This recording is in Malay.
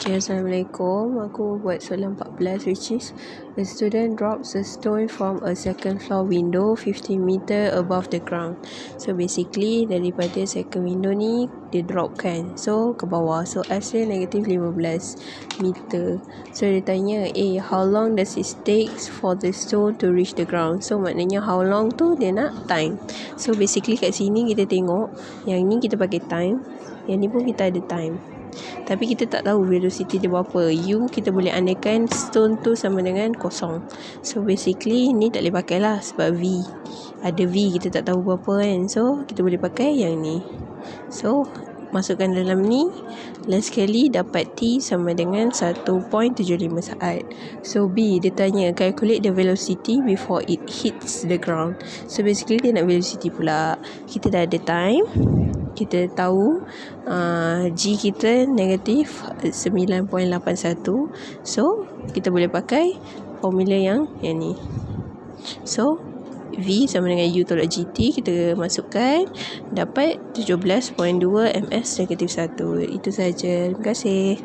Okay, Assalamualaikum. Aku buat soalan 14, which is a student drops a stone from a second floor window 15 meter above the ground. So basically daripada second window ni dia drop kan, so ke bawah. So S dia negative 15 meter. So dia tanya, how long does it takes for the stone to reach the ground? So maknanya how long tu dia nak time. So basically kat sini kita tengok, yang ni kita pakai time, yang ni pun kita ada time, tapi kita tak tahu velocity dia berapa. U kita boleh andaikan stone tu sama dengan kosong. So basically ni tak boleh pakai lah, sebab V ada V kita tak tahu berapa kan. So kita boleh pakai yang ni. So masukkan dalam ni, last sekali dapat T sama dengan 1.75 saat. So B dia tanya calculate the velocity before it hits the ground. So basically dia nak velocity pula. Kita dah ada time, kita tahu G kita negatif 9.81. So kita boleh pakai formula yang ni. So V sama dengan U tolak GT, kita masukkan, dapat 17.2 ms negatif 1. Itu saja. Terima kasih.